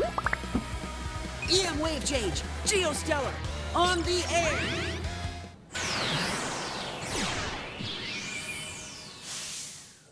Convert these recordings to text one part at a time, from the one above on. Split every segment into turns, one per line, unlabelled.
EM wave change, Geostellar, on the air!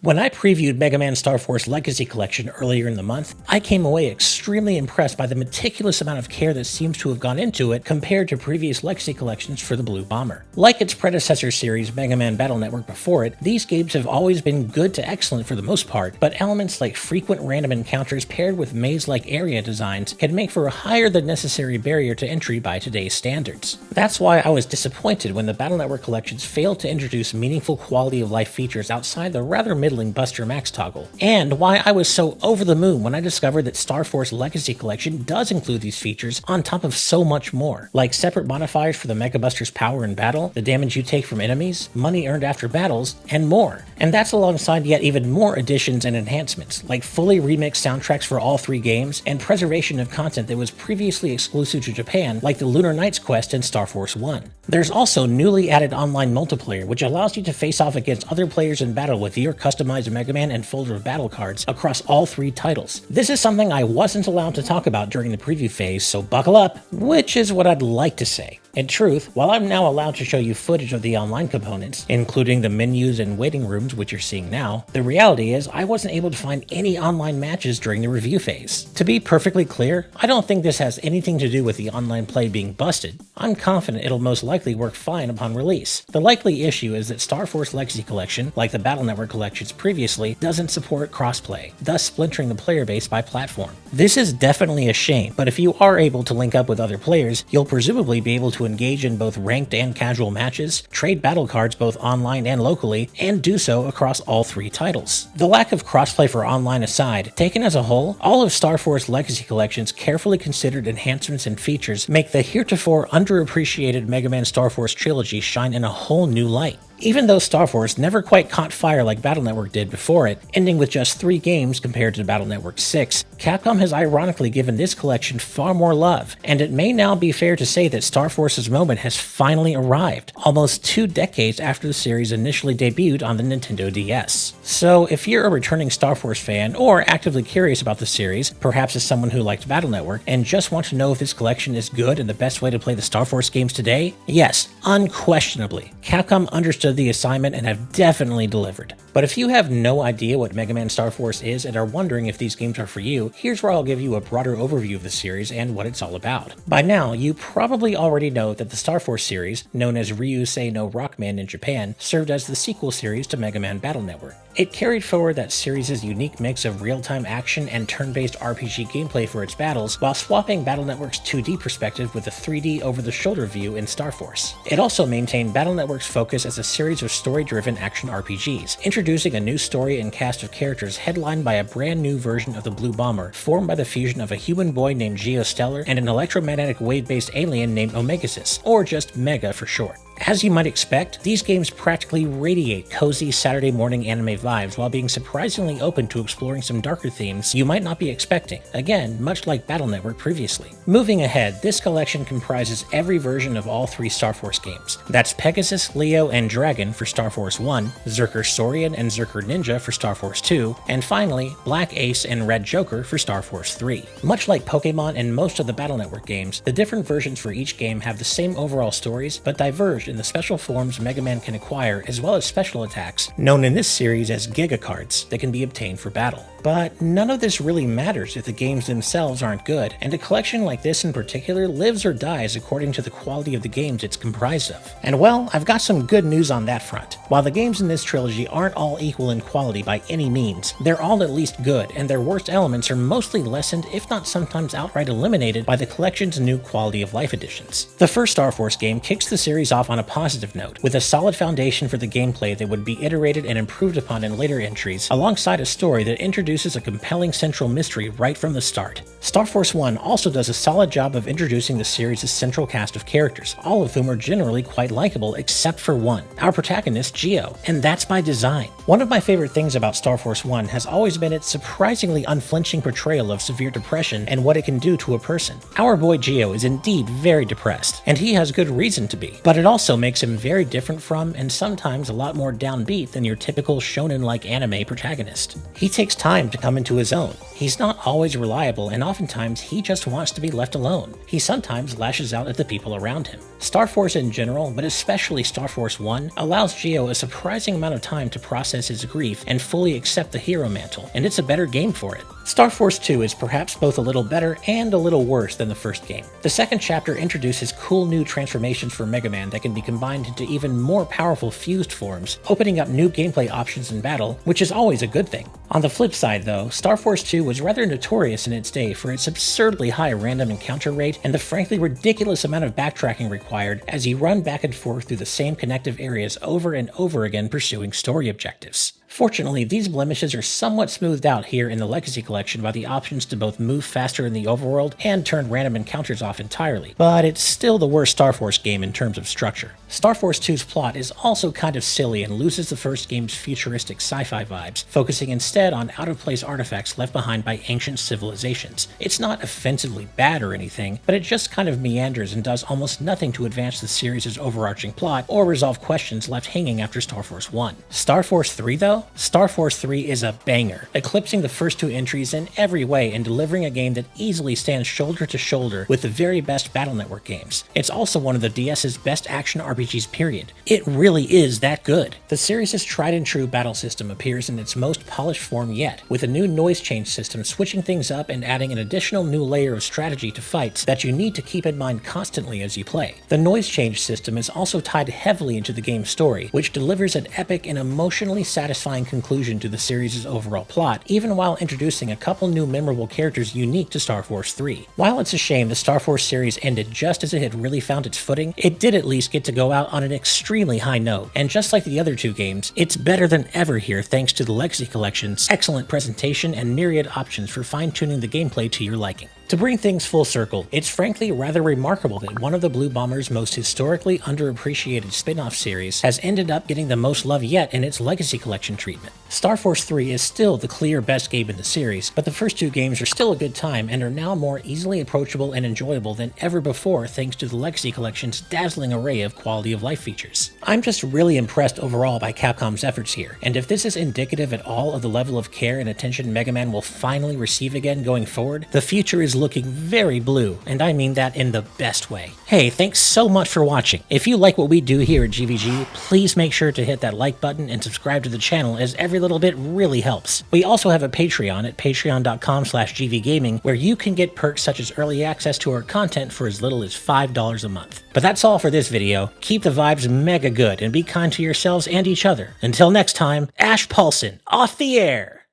When I previewed Mega Man Star Force Legacy Collection earlier in the month, I came away extremely impressed by the meticulous amount of care that seems to have gone into it compared to previous Legacy collections for the Blue Bomber. Like its predecessor series, Mega Man Battle Network before it, these games have always been good to excellent for the most part, but elements like frequent random encounters paired with maze-like area designs can make for a higher than necessary barrier to entry by today's standards. That's why I was disappointed when the Battle Network collections failed to introduce meaningful quality of life features outside the rather middling Buster Max toggle, and why I was so over the moon when I discovered that Star Force Legacy Collection does include these features on top of so much more, like separate modifiers for the Mega Buster's power in battle, the damage you take from enemies, money earned after battles, and more. And that's alongside yet even more additions and enhancements, like fully remixed soundtracks for all three games, and preservation of content that was previously exclusive to Japan, like the Lunar Knights quest in Star Force 1. There's also newly added online multiplayer, which allows you to face off against other players in battle with your customized Mega Man and folder of battle cards across all three titles. This is something I wasn't allowed to talk about during the preview phase, so buckle up, which is what I'd like to say. In truth, while I'm now allowed to show you footage of the online components, including the menus and waiting rooms which you're seeing now, the reality is I wasn't able to find any online matches during the review phase. To be perfectly clear, I don't think this has anything to do with the online play being busted. I'm confident it'll most likely work fine upon release. The likely issue is that Star Force Legacy Collection, like the Battle Network collections previously, doesn't support crossplay, thus splintering the player base by platform. This is definitely a shame, but if you are able to link up with other players, you'll presumably be able to engage in both ranked and casual matches, trade battle cards both online and locally, and do so across all three titles. The lack of crossplay for online aside, taken as a whole, all of Star Force Legacy Collection's carefully considered enhancements and features make the heretofore underappreciated Mega Man Star Force trilogy shine in a whole new light. Even though Star Force never quite caught fire like Battle Network did before it, ending with just 3 games compared to Battle Network 6, Capcom has ironically given this collection far more love, and it may now be fair to say that Star Force's moment has finally arrived, almost 2 decades after the series initially debuted on the Nintendo DS. So if you're a returning Star Force fan, or actively curious about the series, perhaps as someone who liked Battle Network, and just want to know if this collection is good and the best way to play the Star Force games today, yes, unquestionably, Capcom understood the assignment and have definitely delivered. But if you have no idea what Mega Man Star Force is and are wondering if these games are for you, here's where I'll give you a broader overview of the series and what it's all about. By now, you probably already know that the Star Force series, known as Ryusei no Rockman in Japan, served as the sequel series to Mega Man Battle Network. It carried forward that series' unique mix of real-time action and turn-based RPG gameplay for its battles, while swapping Battle Network's 2D perspective with a 3D over-the-shoulder view in Star Force. It also maintained Battle Network's focus as a series of story-driven action RPGs, introducing a new story and cast of characters headlined by a brand new version of the Blue Bomber, formed by the fusion of a human boy named Geostellar and an electromagnetic wave-based alien named Omegasis, or just Mega for short. As you might expect, these games practically radiate cozy Saturday morning anime vibes while being surprisingly open to exploring some darker themes you might not be expecting, again, much like Battle Network previously. Moving ahead, this collection comprises every version of all 3 Star Force games. That's Pegasus, Leo, and Dragon for Star Force 1, Zerker Saurian and Zerker Ninja for Star Force 2, and finally, Black Ace and Red Joker for Star Force 3. Much like Pokemon and most of the Battle Network games, the different versions for each game have the same overall stories, but diverge in the special forms Mega Man can acquire, as well as special attacks, known in this series as Giga Cards, that can be obtained for battle. But none of this really matters if the games themselves aren't good, and a collection like this in particular lives or dies according to the quality of the games it's comprised of. And well, I've got some good news on that front. While the games in this trilogy aren't all equal in quality by any means, they're all at least good, and their worst elements are mostly lessened, if not sometimes outright eliminated, by the collection's new quality of life additions. The first Star Force game kicks the series off on a positive note, with a solid foundation for the gameplay that would be iterated and improved upon in later entries, alongside a story that introduces a compelling central mystery right from the start. Star Force 1 also does a solid job of introducing the series' central cast of characters, all of whom are generally quite likable except for one, our protagonist Geo, and that's by design. One of my favorite things about Star Force 1 has always been its surprisingly unflinching portrayal of severe depression and what it can do to a person. Our boy Geo is indeed very depressed, and he has good reason to be, but it also makes him very different from, and sometimes a lot more downbeat than your typical shonen-like anime protagonist. He takes time to come into his own. He's not always reliable and often oftentimes he just wants to be left alone. He sometimes lashes out at the people around him. Star Force in general, but especially Star Force 1, allows Geo a surprising amount of time to process his grief and fully accept the hero mantle, and it's a better game for it. Star Force 2 is perhaps both a little better and a little worse than the first game. The second chapter introduces cool new transformations for Mega Man that can be combined into even more powerful fused forms, opening up new gameplay options in battle, which is always a good thing. On the flip side though, Star Force 2 was rather notorious in its day for its absurdly high random encounter rate and the frankly ridiculous amount of backtracking required as you run back and forth through the same connective areas over and over again pursuing story objectives. Fortunately, these blemishes are somewhat smoothed out here in the Legacy Collection by the options to both move faster in the overworld and turn random encounters off entirely, but it's still the worst Star Force game in terms of structure. Star Force 2's plot is also kind of silly and loses the first game's futuristic sci-fi vibes, focusing instead on out-of-place artifacts left behind by ancient civilizations. It's not offensively bad or anything, but it just kind of meanders and does almost nothing to advance the series' overarching plot or resolve questions left hanging after Star Force 1. Star Force 3 though? Star Force 3 is a banger, eclipsing the first two entries in every way and delivering a game that easily stands shoulder to shoulder with the very best Battle Network games. It's also one of the DS's best action RPGs period. It really is that good. The series' tried and true battle system appears in its most polished form yet, with a new noise change system switching things up and adding an additional new layer of strategy to fights that you need to keep in mind constantly as you play. The noise change system is also tied heavily into the game's story, which delivers an epic and emotionally satisfying conclusion to the series' overall plot, even while introducing a couple new memorable characters unique to Star Force 3. While it's a shame the Star Force series ended just as it had really found its footing, it did at least get to go out on an extremely high note, and just like the other two games, it's better than ever here thanks to the Legacy Collection's excellent presentation and myriad options for fine-tuning the gameplay to your liking. To bring things full circle, it's frankly rather remarkable that one of the Blue Bomber's most historically underappreciated spin-off series has ended up getting the most love yet in its Legacy Collection treatment. Star Force 3 is still the clear best game in the series, but the first two games are still a good time and are now more easily approachable and enjoyable than ever before thanks to the Legacy Collection's dazzling array of quality of life features. I'm just really impressed overall by Capcom's efforts here, and if this is indicative at all of the level of care and attention Mega Man will finally receive again going forward, the future is looking very blue, and I mean that in the best way. Hey, thanks so much for watching. If you like what we do here at GVG, please make sure to hit that like button and subscribe to the channel, as every little bit really helps. We also have a Patreon at patreon.com/gvgaming where you can get perks such as early access to our content for as little as $5 a month. But that's all for this video. Keep the vibes mega good and be kind to yourselves and each other. Until next time, Ash Paulson, off the air!